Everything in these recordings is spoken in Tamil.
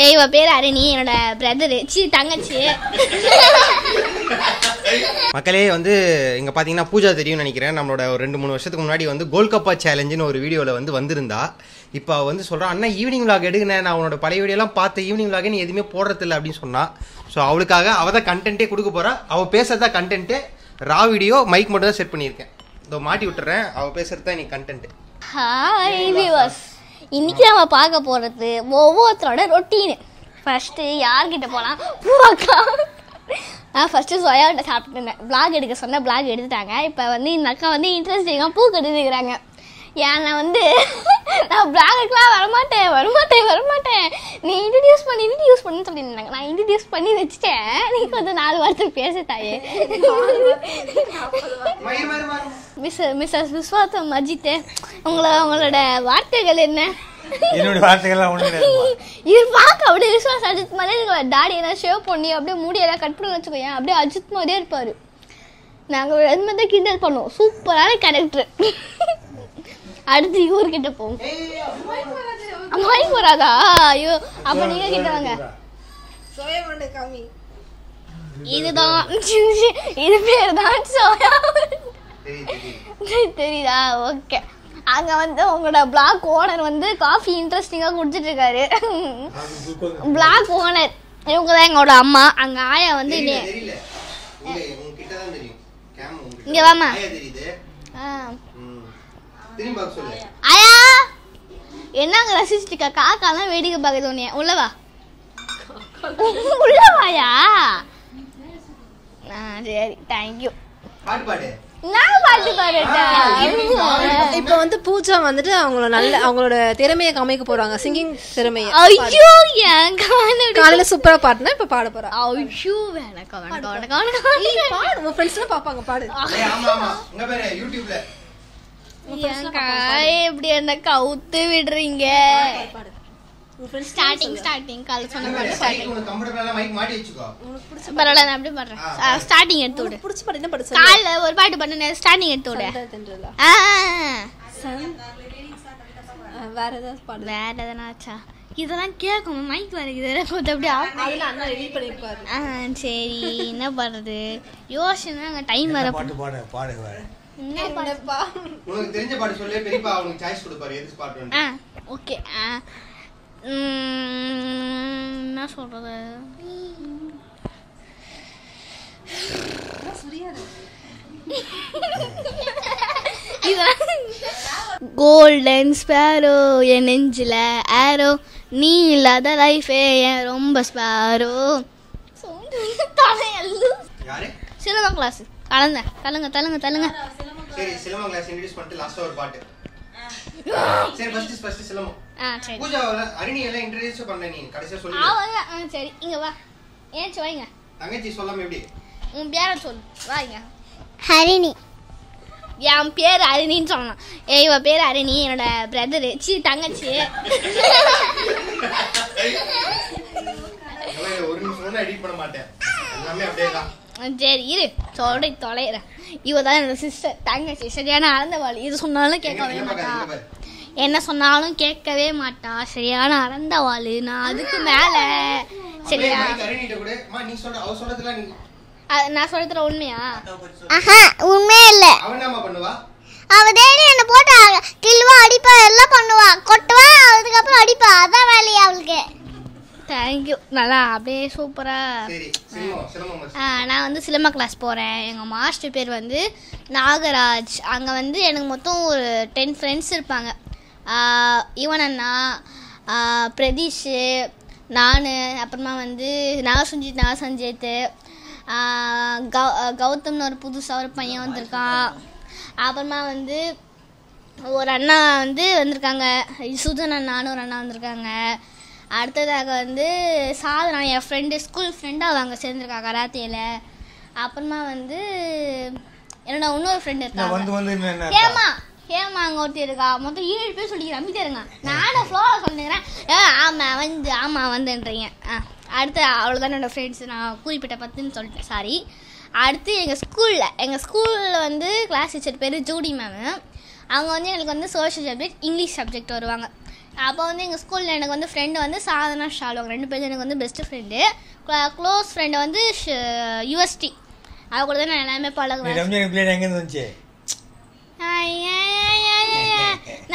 இவ பேர் அரணி, என்னோட பிரதரு, தங்கச்சி. மக்களே வந்து இங்கே பார்த்தீங்கன்னா பூஜா தெரியும்னு நினைக்கிறேன். நம்மளோட ஒரு 2-3 வருஷத்துக்கு முன்னாடி வந்து கோல்ட் கப்பா சேலஞ்சுன்னு ஒரு வீடியோவில் வந்திருந்தா. இப்போ வந்து சொல்கிறான், அண்ணா ஈவினிங் விளாக் எடுக்குனேன், நான் அவனோட பழைய வீடியோலாம் பார்த்து ஈவினிங் விளாகே நீ எதுவுமே போடுறதில்ல அப்படின்னு சொன்னான். ஸோ அவளுக்காக அவள் தான் கண்டென்ட்டே கொடுக்க போகிறா. அவள் பேசுறதா கண்டென்ட்டு, ரா வீடியோ மைக் மட்டும் தான் செட் பண்ணியிருக்கேன். இதோ மாட்டி விட்டுறேன், அவள் பேசுறது தான் இன்னைக்கு கண்டென்ட். ஹாய் வியூவர்ஸ், இன்னைக்கு நம்ம பார்க்க போகிறது ஒவ்வொருத்தரோட ரொட்டீனு. ஃபஸ்ட்டு யார்கிட்ட போகலாம்? பூவாக்கா. நான் ஃபஸ்ட்டு சோயாவிட்ட சாப்பிட்டு இருந்தேன். பிளாக் எடுக்க சொன்னால் பிளாக் எடுத்துட்டாங்க. இப்போ வந்து இந்த அக்கா வந்து இன்ட்ரெஸ்டிங்காக பூ கட்டுக்கிறாங்க. ஏன்னா வந்து நான் பிளாகுக்கெலாம் வரமாட்டேன் நீ இன்ட்ரடியூஸ் பண்ணி சொல்லியிருந்தாங்க. நான் இன்ட்ரடியூஸ் பண்ணி வச்சுட்டேன். நீ கொஞ்சம் 4 வாரத்துக்கு பேசிட்டாயே. மிஸ்ஸஸ் விஸ்வாசம் அஜித், உங்களோட வார்த்தைகள் என்ன? என்னோட வார்த்தைகள்லாம் ஒண்ணு இது பார்க்க அப்படியே விஸ்வாஸ் அஜித் மாதிரி இருக்கு. தாடி எல்லாம் ஷேவ் பண்ணி அப்படியே முடியெல்லாம் கட் பண்ணி வச்சுக்கோயேன், அப்படியே அஜித் மாதிரியே இருப்பாரு. நாங்கள் அது மாதிரி தான் கிண்டல் பண்ணுவோம். சூப்பரான கேரக்டர். அடுத்து இவர்கிட்ட போவோம். மைக் வராதா? ஐயோ, அப்ப நீங்க கிட்ட வாங்க. இதுதான், இது பேர் தான் சோயா. தெரியுதா? ஓகே. அங்க வந்து உங்களோட பிளாக் ஓனர் வந்து காஃபி இன்ட்ரெஸ்டிங்கா குடிச்சிட்டு இருக்காரு. பிளாக் ஓனர் இவங்க தான் எங்களோட அம்மா. அங்க ஆயா வந்து இங்க வாமா. ஆயா என்னங்க ரசிச்சிருக்கா? காக்காலாம் வேடிக்கை பார்க்க தோணிய. உள்ளவா உள்ளவாயா? சரி, தேங்க்யூ. நான் பாட்டு பாடுறேன். இப்ப வந்து பூஜா வந்துட்டு அவங்களோட திறமையை காமிக்க போறாங்க, சிங்கிங் திறமையை. ஐயோ, ஏன் காலையில சூப்பரா பாட்டுனா இப்ப பாட போறா. ஐயோ, வேணாம் பாடு, உன் ஃப்ரெண்ட்ஸ் எல்லாம் பாப்பாங்க, பாடு. எப்படி என்ன கவுத்து விடுறீங்க? ஸ்டார்டிங் கால சொன்ன பாட்டு ஸ்டார்டிங். பரவாயில்ல, நான் அப்படியே பாடுறேன். ஸ்டார்டிங் எடுத்து விடு. புடிச்ச பாட்டு என்ன பாடு? காலைல ஒரு பாட்டு பண்ணு, ஸ்டார்டிங் எடுத்து விடு. வேற ஏதாவது பாடு. வேற எதனாச்சா? இதெல்லாம் கேட்கும் மைக் வரைக்கும். இதெல்லாம் கொஞ்சம் அப்படியே அண்ணா ரெடி பண்ணிருப்பாரு. சரி, என்ன பண்றது? யோசனை அங்க டைம் வர பாட்டு பாடு. என்னப்பா உங்களுக்கு தெரிஞ்ச பாட்டு சொல்லு, பெரியப்பா உங்களுக்கு சாய்ஸ் கொடுப்பாரு எது பாட்டு. ஓகே. என்ன சொல்றது? கோல்டன் ஸ்பேரோ என் நெஞ்சில ஆரோ, நீ இல்லாத லைஃபே என் ரொம்ப ஸ்பேரோ. சிலம்பம் கிளாஸ் தள்ளுங்க. சரி, சிலம்பம் கிளாஸ் இன்ட்ரோ듀ஸ் பண்ணிட்டு லாஸ்டா ஒரு பாட்டு. சரி, ஃபர்ஸ்ட் சிலம்பம். சரி. பூஜா அரணி எல்லாம் இன்ட்ரோ듀ஸ் பண்ண, நீ கடைசியா சொல்லு. சரி, இங்க வா. ஏன் வைங்க. தங்கச்சி சொல்லாம எப்படி? உன் பேரை சொல்லு. வாங்க. ஹரிணி. என் பேர் அரிணின்னு சொல்லலாம். இவ பேர் அரணி, என்னோட பிரதரு, தங்கச்சி. ஒரு நிமிஷம் எடிட் பண்ண மாட்டேன், எல்லாமே அப்படியே தான். சரி, இரு தொலைறேன். இவ தான் என்னோட சிஸ்டர், தங்கச்சி. சரியான அறந்தவாள். இது சொன்னாலும் கேட்கவே மாட்டா, என்ன சொன்னாலும் கேட்கவே மாட்டா. சரியான அறந்தவாள். நான் அதுக்கு மேல. சரியா? நான் சொல்றதுல உண்மையா? உண்மையே இல்ல. அவ டெய்லி என்ன போட்டு கிள்ளுவா, அடிப்பா, எல்லாம் பண்ணுவா, கொட்டுவா, அதுக்கப்புறம் அடிப்பா. அதான் வேலையா அவளுக்கு. தேங்க்யூ. நல்லா அப்படியே சூப்பரா. நான் வந்து சிலம்ப கிளாஸ் போகிறேன். எங்கள் மாஸ்டர் பேர் வந்து நாகராஜ். அங்கே வந்து எனக்கு மொத்தம் ஒரு 10 ஃப்ரெண்ட்ஸ் இருப்பாங்க. யுவன் அண்ணா, பிரதீஷ், நான், அப்புறமா வந்து நாகசஞ்சித், கௌதம்னு ஒரு புதுசாக ஒரு பையன் வந்திருக்கான். அப்புறமா வந்து ஒரு அண்ணா வந்து வந்திருக்காங்க, சுதன் அண்ணான்னு ஒரு அண்ணா வந்திருக்காங்க. அடுத்ததாக வந்து சாதனா, என் ஃப்ரெண்டு, ஸ்கூல் ஃப்ரெண்டாக அவங்க சேர்ந்துருக்கா கராத்தேல. அப்புறமா வந்து என்னோட இன்னொரு ஃப்ரெண்டு இருக்காங்க, ஹேமா அங்கே ஒருத்தி இருக்கா. மொத்தம் 7 பேர் சொல்லிக்கிறேன். அம்மி தருங்க, நானும் ஃப்ளோவில் சொல்லிக்கிறேன். ஆமாம் வந்துன்றீங்க. அடுத்து அவ்வளோதான் என்னோடய ஃப்ரெண்ட்ஸ். நான் குறிப்பிட்ட 10ன்னு சொல்லிட்டேன், சாரி. அடுத்து எங்கள் ஸ்கூலில் வந்து கிளாஸ் டீச்சர் பேர் ஜூடி மேமு. அவங்க வந்து எங்களுக்கு வந்து சோஷியல் சப்ஜெக்ட், இங்கிலீஷ் சப்ஜெக்ட் வருவாங்க. அப்போ வந்து எங்கள் ஸ்கூலில் எனக்கு வந்து ஃப்ரெண்டு வந்து சாதனா ஷாலோங் 2 பேரும் எனக்கு வந்து பெஸ்ட்டு ஃப்ரெண்டு. க்ளோஸ் ஃப்ரெண்டு வந்து யுஎஸ்டி. அவ கூட தான் நான் எல்லாமே பழகுவேன். எங்கேருந்து வந்துச்சு?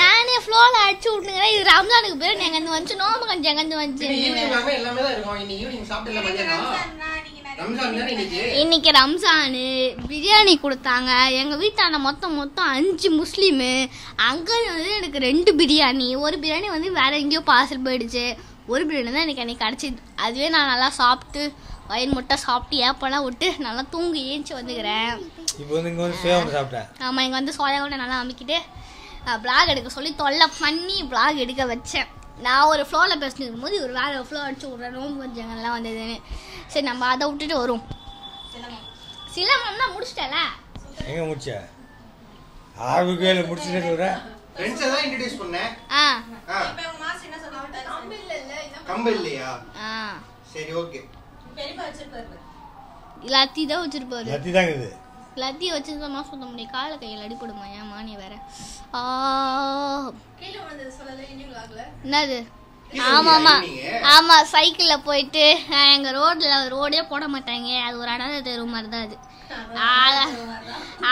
நானே ஃப்ளோவில் அடிச்சு விட்டுங்கிறேன். இது ரம்ஜானுக்கு பேர் எங்கேருந்து வந்துச்சு, நோம்பு கஞ்சி எங்கேருந்து வந்துச்சு. இன்னைக்கு ரம்ஜானு பிரியாணி கொடுத்தாங்க. எங்கள் வீட்டான மொத்தம் 5 முஸ்லீமு. அங்கே வந்து எனக்கு 2 பிரியாணி. ஒரு பிரியாணி வந்து வேற எங்கேயோ பார்சல் போயிடுச்சு. ஒரு பிரியாணி தான் எனக்கு அன்றைக்கி கிடச்சிது. அதுவே நான் நல்லா சாப்பிட்டு வயிறு முட்டை சாப்பிட்டு ஏப்பெல்லாம் விட்டு நல்லா தூங்கி ஏஞ்சி வந்துக்கிறேன். ஆமாம், இங்கே வந்து சோயா கூட நல்லா அமைக்கிட்டு பிளாக் எடுக்க சொல்லி தொல்லை பண்ணி பிளாக் எடுக்க வச்சேன். நான் ஒரு ஃப்ளோவில் பேசிட்டு இருக்கும்போது ஒரு வேறு ஃப்ளோ அடிச்சு விட்றேன். நோம்பு கொஞ்சங்கள்லாம் வந்ததுன்னு. சரி, நம்ம அதை விட்டுட்டு வரும். சிலம்பம் தான் முடிச்சிட்டல. எங்க முடிச்ச? 6 கேல முடிச்சிட்டே சொல்றேன். ஃப்ரெண்ட்ஸ் தான் இன்ட்ரோ듀ஸ் பண்ணேன். இப்போ உங்க மாஸ்டர் என்ன சொன்னாங்க? கம்பல் இல்லையா? சரி, ஓகே. பெரியப்பா வச்சிருப்பாரு. லத்தி தான் வச்சிருப்பாரு. லத்தி தான் இது. லத்தி வச்சிருந்தா சுத்த முடியும். கால கையில் அடிப்படுமா? ஏன் மானி வேற. என்னது? ஆமா, சைக்கிள்ல போயிட்டு எங்க ரோடே போட மாட்டாங்க. அது ஒரு அடாத தெரு மாதிரி தான் அது.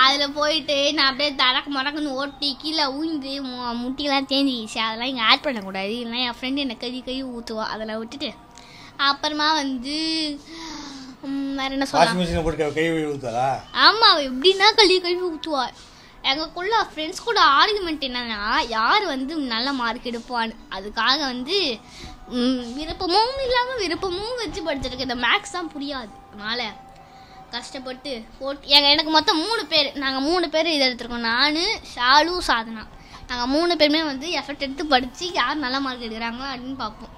அதுல போயிட்டு நான் அப்படியே தடக்கு மடக்குன்னு ஓட்டி கீழே ஊந்து முட்டிலாம் தேஞ்சிக்கிச்சு. அதெல்லாம் இங்கே ஆட் பண்ணக்கூடாது. இல்லைன்னா என் ஃப்ரெண்டு என்னை கை ஊற்றுவான். அதெல்லாம் விட்டுட்டு அப்புறமா வந்து வேற என்ன சொல்ல. ஆமா, எப்படின்னா கழுவி ஊற்றுவா. எங்களுக்குள்ள ஃப்ரெண்ட்ஸ் கூட ஆர்குமெண்ட் என்னன்னா, யார் வந்து நல்ல மார்க் எடுப்பான்னு. அதுக்காக வந்து விருப்பமும் இல்லாமல் விருப்பமும் வச்சு படிச்சிருக்கு. இந்த மேக்ஸ் தான் புரியாது. அதனால கஷ்டப்பட்டு போட்டு எனக்கு மொத்தம் 3 பேர். நாங்கள் 3 பேர் இதை எடுத்துருக்கோம். நான், ஷாலு, சாதனா. நாங்கள் 3 பேருமே வந்து எஃபர்ட் எடுத்து படித்து யார் நல்ல மார்க் எடுக்கிறாங்க அப்படின்னு பார்ப்போம்.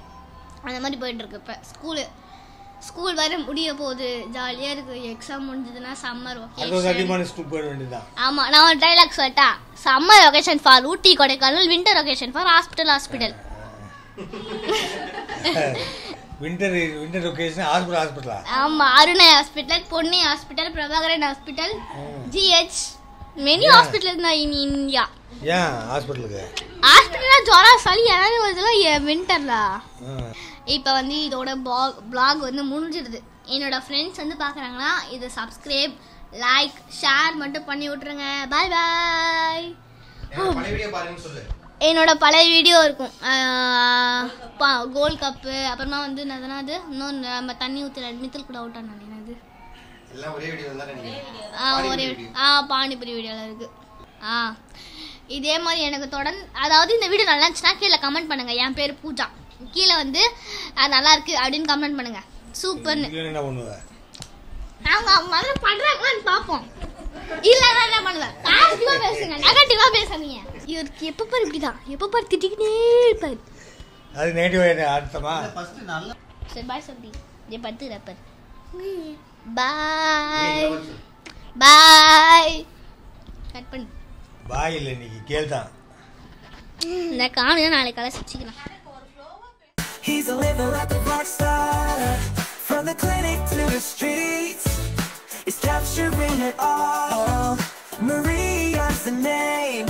அந்த மாதிரி போயிட்டுருக்கு. இப்போ ஸ்கூல் வர முடிய போகுது. ஜாலியாக இருக்குது. எக்ஸாம் முடிஞ்சதுன்னா சம்மர் வெக்கேஷன். ஆமாம், நான் ஒரு டைலாக் சொல்லிட்டா. Summer vacation for Ooty Kodaikanal, winter vacation for hospital. Winter vacation ஹாஸ்பிட்டலா? ஆமாம், Arunai hospital, Ponni hospital, Prabhakaran hospital, GH, many hospital தான் இன் இந்தியா. ஏன் ஹாஸ்பிட்டலுக்கு? ஹாஸ்பிட்டலாக ஜுரம் சளி ஏதாவது வருதுலாம் வின்டர்லா. இப்போ வந்து இதோட பிளாக் வந்து முடிஞ்சிடுது. என்னோட ஃப்ரெண்ட்ஸ் வந்து பார்க்குறாங்கன்னா இதை சப்ஸ்கிரைப், லைக், ஷேர் மட்டும் பண்ணி விட்ருங்க. பாய் பாய். என்னோட பழைய வீடியோ இருக்கும். கோல்ட் கப்பு, அப்புறமா வந்து என்னது இன்னொன்று நம்ம தண்ணி ஊற்றி மித்தல் கூட அவுட் ஆனது என்னது பானிபுரி வீடியோவில் இருக்குது. இதே மாதிரி எனக்கு தொடர்ந்து, அதாவது இந்த வீடியோ நல்லா இருந்துச்சுன்னா கீழே கமெண்ட் பண்ணுங்க. என் பேர் பூஜா. கீழே வந்து நல்லா இருக்கு அப்படின்னு கமெண்ட் பண்ணுங்க. சூப்பர்னு நாங்க முதல்ல பண்றாங்களான்னு பார்ப்போம். இல்ல என்ன பண்ணுவேன், பாசிட்டிவா பேசுங்க, நெகட்டிவா பேசாதீங்க. இவருக்கு எப்ப பாரு இப்படிதான், எப்ப பாரு திட்டிக்கிட்டே இருப்பாரு. அது நெகட்டிவ் அர்த்தமா? சரி பாய் சொல்லி ஏ பத்து ரப்பர். பாய் பாய். கட் பண்ணு. பாய் இல்ல, இன்னைக்கு கேள்தான். நான் காலையில நாளைக்கு காலை சிரிச்சுக்கலாம். He's a living like a rock star. From the clinic to the streets, he's capturing it all. Maria's the name.